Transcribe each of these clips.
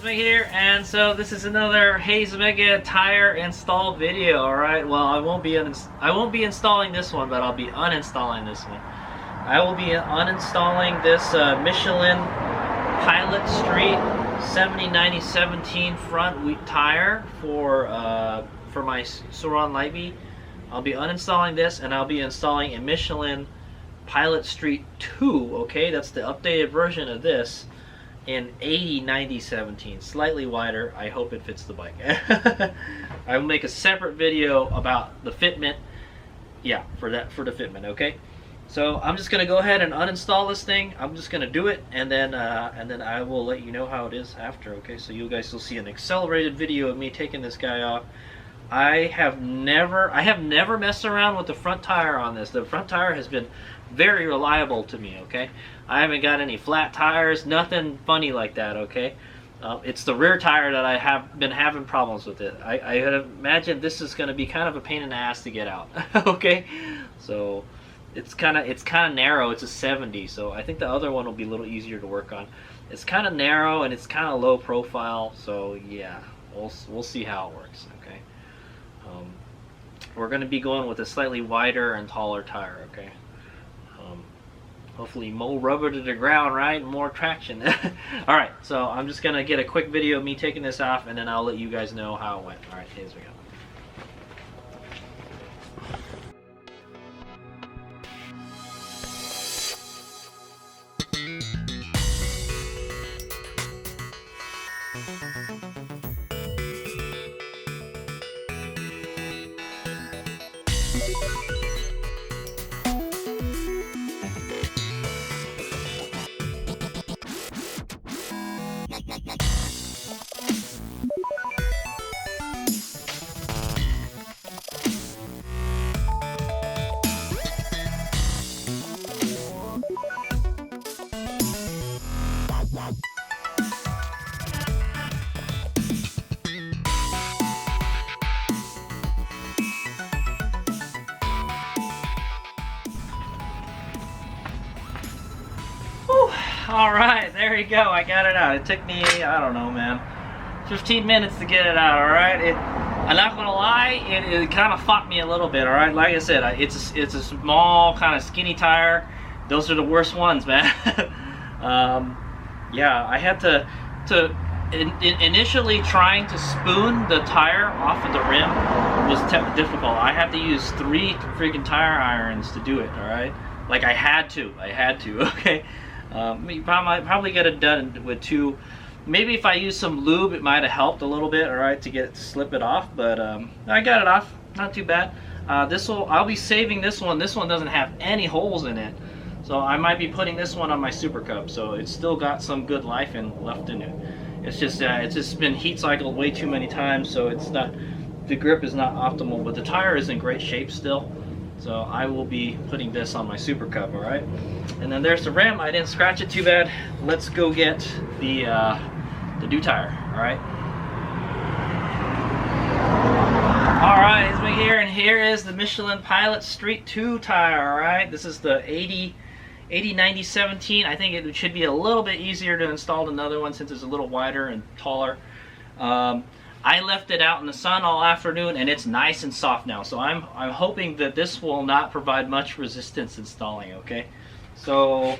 it's me here, and so this is another Hayes Mega tire install video. All right, well, I won't be installing this one, but I'll be uninstalling this one. I will be uninstalling this Michelin Pilot Street 70/90/17 front wheel tire for my Sur Ron Light Bee. I'll be uninstalling this, and I'll be installing a Michelin Pilot Street 2. Okay, that's the updated version of this. In 80/90/17, slightly wider. I hope it fits the bike. I will make a separate video about the fitment. Yeah, for the fitment. Okay, so I'm just gonna go ahead and uninstall this thing. I'm just gonna do it, and then I will let you know how it is after. Okay, so you guys will see an accelerated video of me taking this guy off. I have never messed around with the front tire on this. The front tire has been very reliable to me. Okay, I haven't got any flat tires, nothing funny like that. Okay, it's the rear tire that I have been having problems with it. I imagine this is going to be kind of a pain in the ass to get out. Okay, so it's kind of narrow. It's a 70, so I think the other one will be a little easier to work on. It's kind of narrow and it's kind of low profile, so yeah, we'll see how it works. Okay, we're going to be going with a slightly wider and taller tire. Okay. Hopefully more rubber to the ground, right? More traction. Alright, so I'm just going to get a quick video of me taking this off, and then I'll let you guys know how it went. Alright, here we go. Alright, there you go. I got it out. It took me, I don't know, man, 15 minutes to get it out. Alright, I'm not gonna lie, it kind of fought me a little bit. Alright, like I said, it's a small, kind of skinny tire. Those are the worst ones, man. Yeah, I had to initially trying to spoon the tire off of the rim was difficult. I had to use 3 freaking tire irons to do it. Alright, like I had to. Okay. You probably get it done with 2. Maybe if I use some lube, it might have helped a little bit, all right, to get it to slip it off. But I got it off, not too bad. I'll be saving this one. This one doesn't have any holes in it, so I might be putting this one on my Super Cub. So it's still got some good life left in it. It's just been heat cycled way too many times, so the grip is not optimal. But the tire is in great shape still. So I will be putting this on my Super Cub, all right? And then there's the rim. I didn't scratch it too bad. Let's go get the new tire, all right? All right, it's me here, and here is the Michelin Pilot Street 2 tire, all right? This is the 80/90/17. I think it should be a little bit easier to install than another one since it's a little wider and taller. I left it out in the sun all afternoon, and it's nice and soft now. So I'm hoping that this will not provide much resistance installing. Okay, so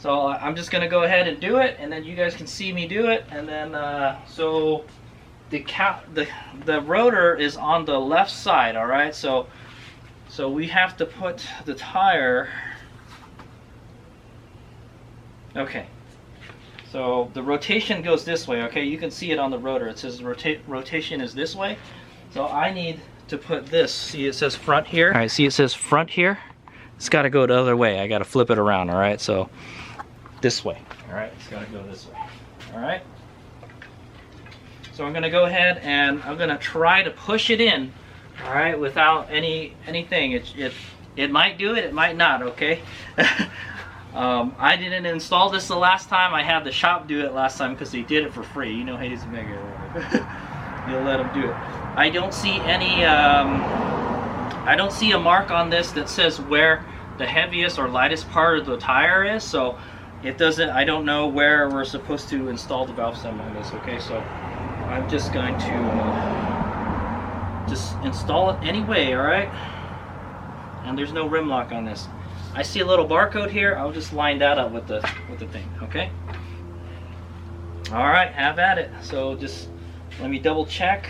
I'm just gonna go ahead and do it, and then you guys can see me do it. And then so the rotor is on the left side. All right, so we have to put the tire. Okay. So the rotation goes this way, okay? You can see it on the rotor. It says rotation is this way. So I need to put this. See, it says front here. All right, see it says front here? It's got to go the other way. I got to flip it around, all right? So this way, all right? It's got to go this way, all right? So I'm going to go ahead and I'm going to try to push it in, all right, without anything. It might do it, it might not, okay? I didn't install this the last time. I had the shop do it last time because they did it for free. You know, Hayes Mega. You'll let them do it. I don't see any. I don't see a mark on this that says where the heaviest or lightest part of the tire is. So it doesn't, I don't know where we're supposed to install the valve stem on this, okay? So I'm just going to just install it anyway, all right? And there's no rim lock on this. I see a little barcode here. I'll just line that up with the thing, okay? All right, have at it. So just let me double check.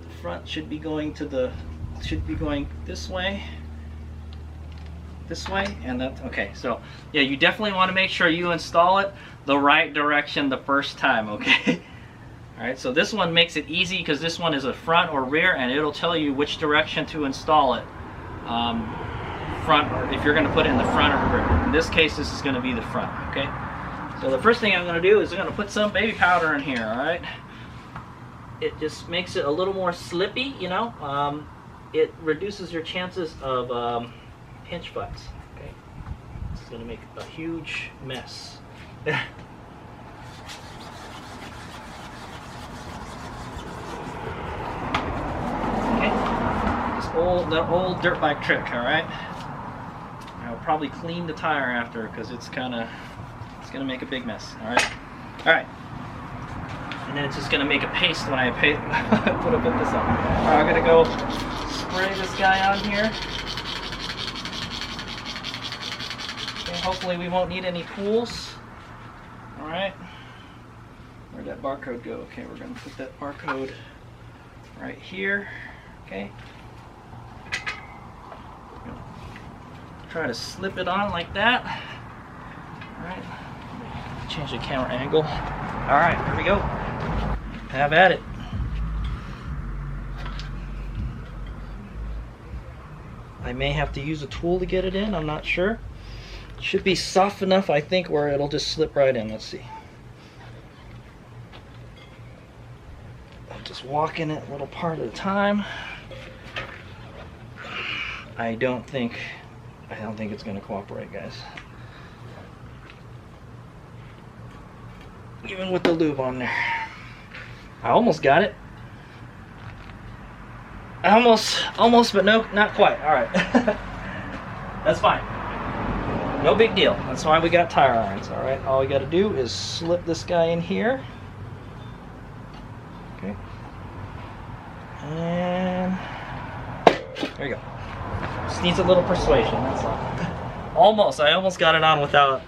The front should be going to the, should be going this way, and that, okay. So yeah, you definitely want to make sure you install it the right direction the first time, okay? All right, so this one makes it easy because this one is a front or rear, and it'll tell you which direction to install it. Front, or if you're going to put it in the front or rear. In this case, this is going to be the front, okay? So the first thing I'm going to do is I'm going to put some baby powder in here, all right? It just makes it a little more slippy, you know? It reduces your chances of pinch butts, okay? This is going to make a huge mess. The old dirt bike trick, all right? I'll probably clean the tire after because it's gonna make a big mess, all right? All right. And then it's just gonna make a paste when I put this on. All right, I'm gonna go spray this guy on here. Okay, hopefully we won't need any pools. All right. Where'd that barcode go? Okay, we're gonna put that barcode right here. Okay. Try to slip it on like that. All right. Change the camera angle. All right, here we go. Have at it. I may have to use a tool to get it in. I'm not sure. It should be soft enough, I think, where it'll just slip right in. Let's see. I'll just walk in it a little part at a time. I don't think it's going to cooperate, guys. Even with the lube on there. I almost got it. Almost, but no, not quite. All right. That's fine. No big deal. That's why we got tire irons, all right? All we got to do is slip this guy in here. Okay. And there you go. Just needs a little persuasion, that's all. I almost got it on without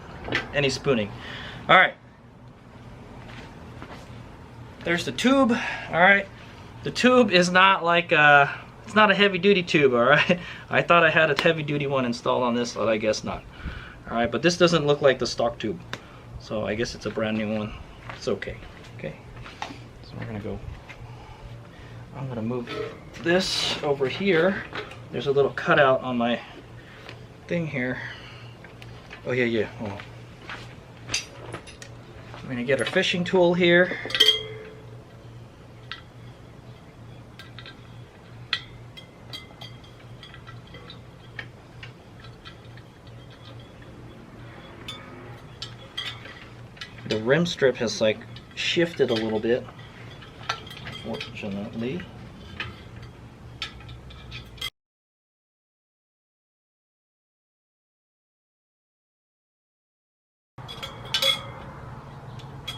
any spooning. All right. There's the tube, all right. The tube is not like, it's not a heavy duty tube, all right. I thought I had a heavy duty one installed on this, but I guess not. All right, but this doesn't look like the stock tube. So I guess it's a brand new one. It's okay, okay. So we're gonna go, I'm gonna move this over here. There's a little cutout on my thing here. Oh yeah. Oh. I'm gonna get our fishing tool here. The rim strip has like shifted a little bit, unfortunately.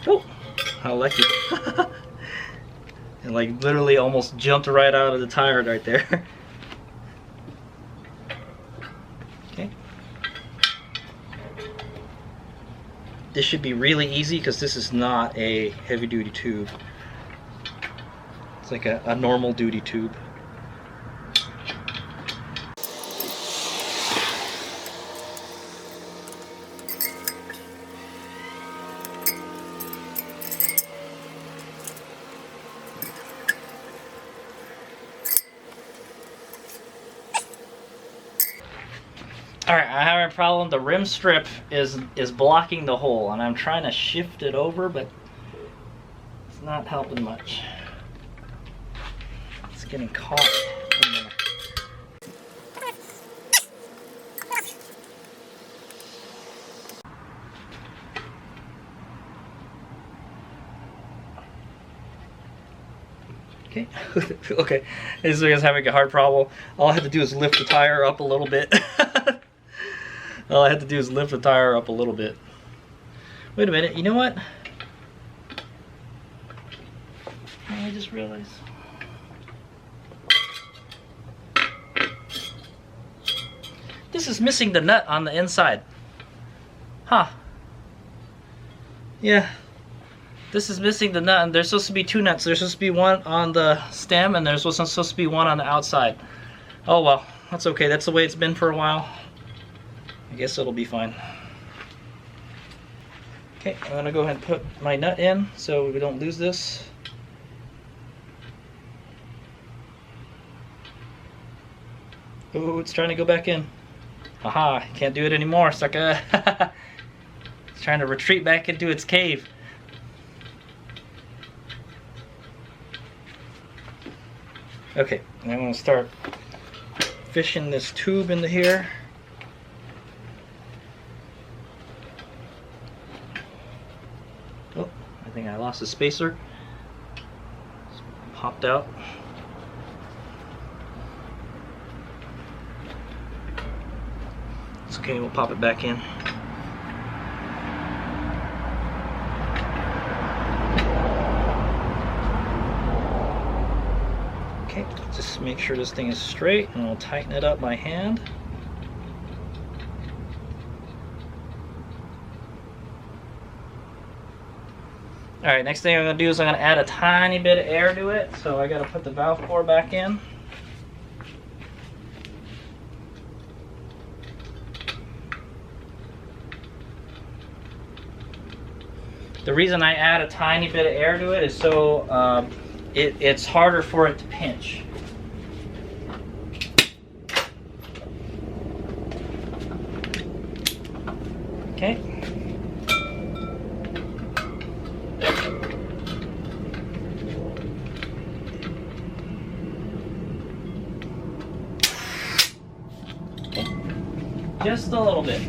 Oh, how lucky. It like literally almost jumped right out of the tire right there. Okay. This should be really easy because this is not a heavy duty tube. It's like a normal duty tube. Alright, I have a problem. The rim strip is blocking the hole, and I'm trying to shift it over, but it's not helping much. It's getting caught in there. Okay, okay, this is having a hard problem. All I have to do is lift the tire up a little bit. All I had to do is lift the tire up a little bit. Wait a minute, you know what? I just realized. This is missing the nut on the inside. Huh. Yeah. This is missing the nut, and there's supposed to be two nuts. There's supposed to be one on the stem, and there's supposed to be one on the outside. Oh well, that's okay. That's the way it's been for a while. I guess it'll be fine. Okay, I'm gonna go ahead and put my nut in so we don't lose this. Oh, it's trying to go back in. Aha, can't do it anymore, sucker. It's trying to retreat back into its cave. Okay, and I'm going to start fishing this tube into here. Oh, I think I lost the spacer. It's popped out. It's okay, we'll pop it back in. Okay, just make sure this thing is straight, and we'll tighten it up by hand. Alright, next thing I'm going to do is I'm going to add a tiny bit of air to it, so I got to put the valve core back in. The reason I add a tiny bit of air to it is so it's harder for it to pinch. Okay. Okay. Just a little bit.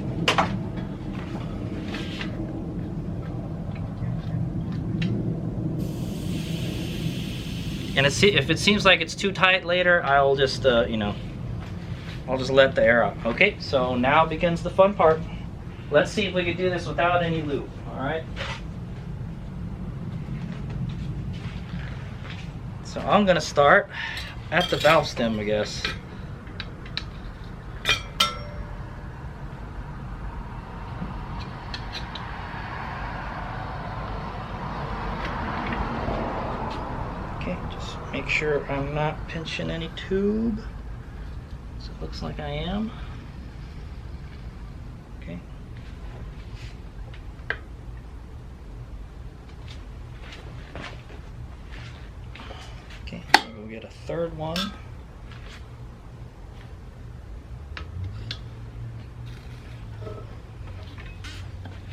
And if it seems like it's too tight later, I'll just, you know, I'll just let the air out. Okay, so now begins the fun part. Let's see if we can do this without any lube, all right? So I'm gonna start at the valve stem, I guess. Make sure I'm not pinching any tube. So it looks like I am. Okay. Okay, I'll go get a third one.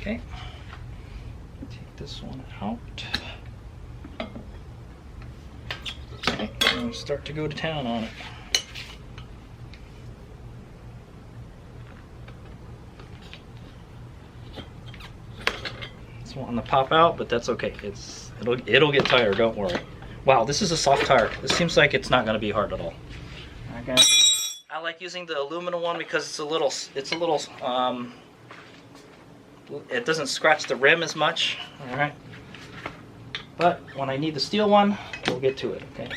Okay. Take this one out. Okay, and start to go to town on it. It's wanting to pop out, but that's okay. It'll get tired, don't worry. Wow, this is a soft tire. This seems like it's not going to be hard at all. Okay. I like using the aluminum one because it's a little it doesn't scratch the rim as much. All right. But when I need the steel one, we'll get to it, okay?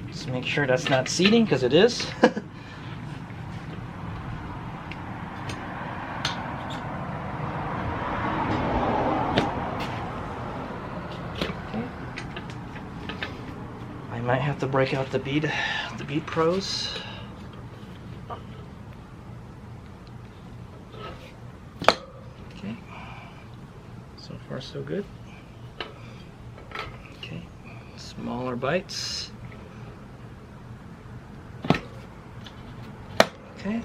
Just make sure that's not seating, because it is. I might have to break out the bead pros. Okay, so far so good. Okay, smaller bites. Okay.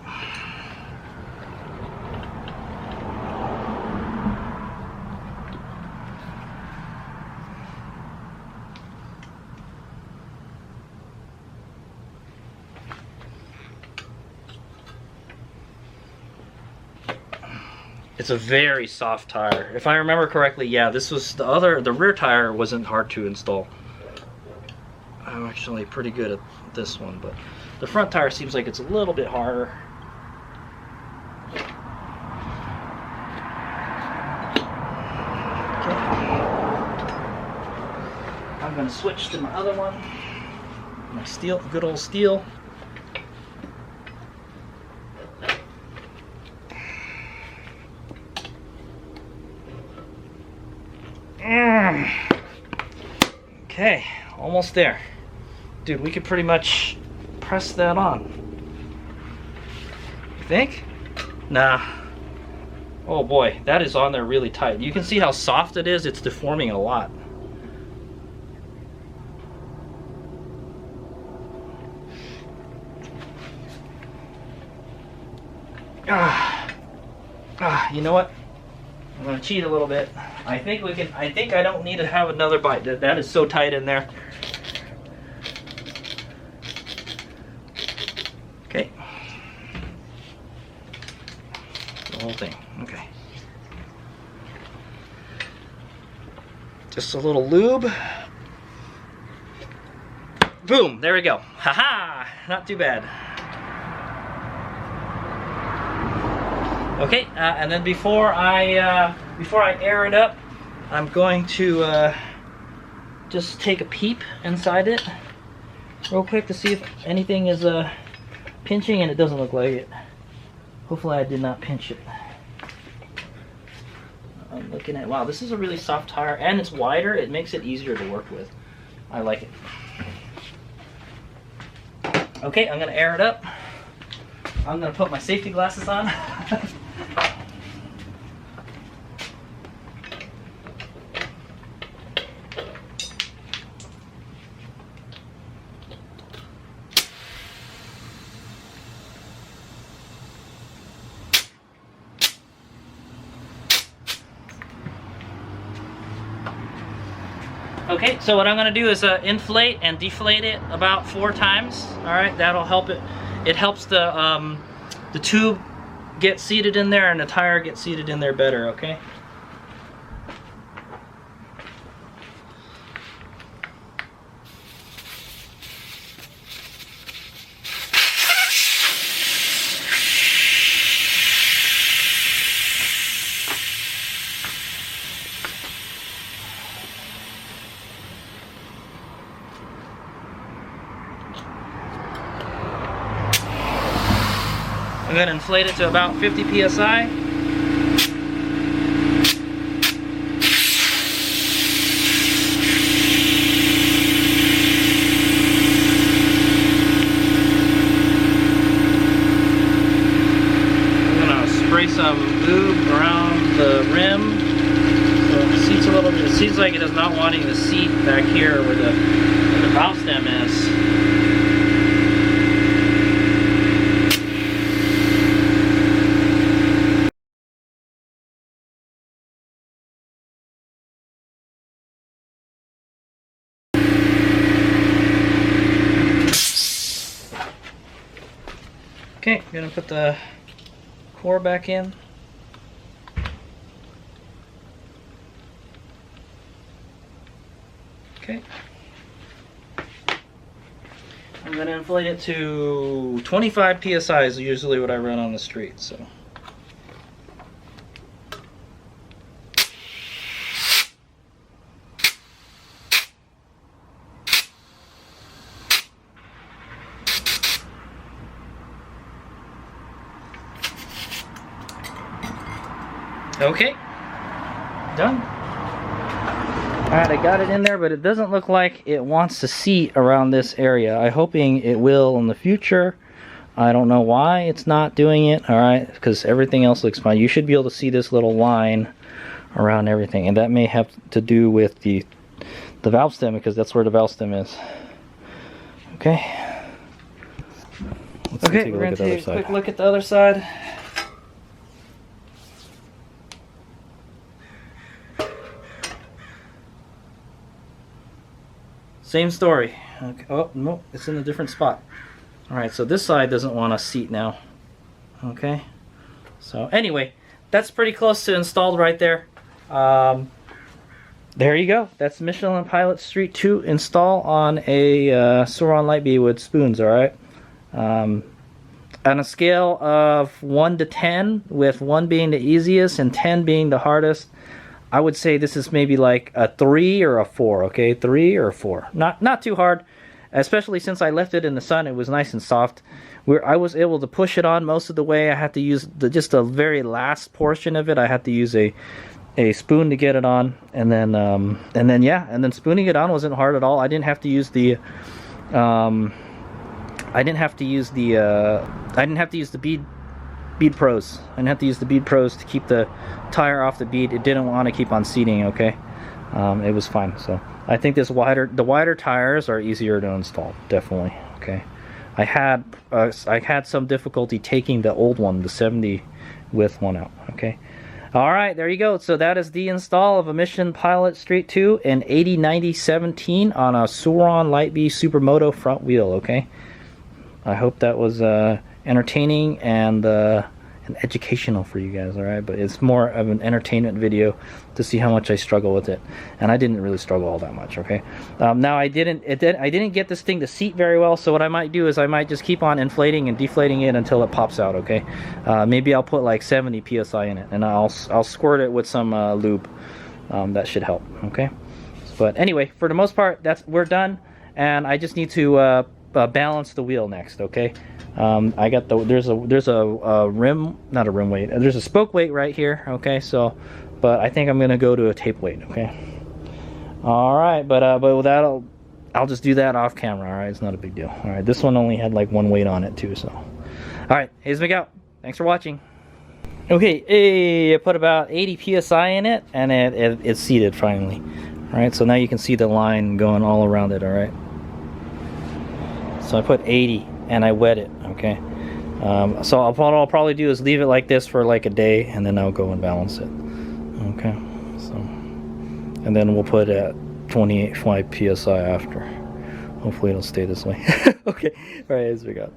It's a very soft tire. If I remember correctly, yeah, this was the rear tire wasn't hard to install. I'm actually pretty good at this one, but the front tire seems like it's a little bit harder. Okay. I'm gonna switch to my other one. My steel, good old steel. Okay, almost there. Dude, we could pretty much press that on. You think? Nah. Oh boy, that is on there really tight. You can see how soft it is. It's deforming a lot. You know what? I'm gonna cheat a little bit. I think we can. I think I don't need to have another bite. That is so tight in there. Okay. The whole thing. Okay. Just a little lube. Boom! There we go. Haha! Not too bad. Okay, and then before I air it up, I'm going to just take a peep inside it real quick to see if anything is pinching, and it doesn't look like it. Hopefully I did not pinch it. I'm looking at, wow, this is a really soft tire, and it's wider. It makes it easier to work with. I like it. Okay, I'm gonna air it up. I'm gonna put my safety glasses on. Okay, so what I'm going to do is inflate and deflate it about 4 times. All right, that'll help it. It helps the tube get seated in there and the tire get seated in there better. Okay. I'm going to inflate it to about 50 psi. I'm going to spray some lube around the rim. So it seats a little bit. It seems like it is not wanting the seat back here where the valve stem is. Okay, I'm gonna put the core back in. Okay. I'm gonna inflate it to 25 psi is usually what I run on the street, so. Okay, done. Alright, I got it in there, but it doesn't look like it wants to seat around this area. I'm hoping it will in the future. I don't know why it's not doing it, alright, because everything else looks fine. You should be able to see this little line around everything, and that may have to do with the valve stem, because that's where the valve stem is. Okay. Okay, we're going to take a quick look at the other side. Same story. Okay. Oh, no, it's in a different spot. Alright, so this side doesn't want to seat now. Okay. So anyway, that's pretty close to installed right there. There you go. That's Michelin Pilot Street 2 install on a Sur Ron Light Bee with spoons, alright? On a scale of 1 to 10, with 1 being the easiest and 10 being the hardest, I would say this is maybe like a 3 or a 4, okay? 3 or a 4. Not too hard, especially since I left it in the sun. It was nice and soft. I was able to push it on most of the way. I had to use just the very last portion of it. I had to use a spoon to get it on, and then spooning it on wasn't hard at all. I didn't have to use the bead pros. I didn't have to use the bead pros to keep the tire off the bead. It didn't want to keep on seating, okay? It was fine. So I think the wider tires are easier to install, definitely, okay? I had some difficulty taking the old one, the 70 width one out, okay? Alright, there you go. So that is the install of a Michelin Pilot Street 2 in 809017 on a Sur Ron Light Bee Supermoto front wheel, okay? I hope that was entertaining and educational for you guys, alright? But it's more of an entertainment video to see how much I struggle with it. And I didn't really struggle all that much, okay? Now I didn't get this thing to seat very well, so what I might do is I might just keep on inflating and deflating it until it pops out, okay? Maybe I'll put like 70 psi in it, and I'll squirt it with some lube. That should help, okay? But anyway, for the most part, we're done, and I just need to balance the wheel next, okay? I got there's a rim, not a rim weight, there's a spoke weight right here, okay? So but I think I'm gonna go to a tape weight, okay? All right, but with that, I'll just do that off camera. All right, it's not a big deal. All right, this one only had like 1 weight on it too, so all right, Hayes Mick out. Thanks for watching. Okay, hey, I put about 80 psi in it, and it's seated finally. All right, so now you can see the line going all around it. All right, so I put 80 and I wet it, okay? So what I'll probably do is leave it like this for like a day, and then I'll go and balance it, okay? So, and then we'll put at 28.5 psi after. Hopefully it'll stay this way. Okay, all right, as we got.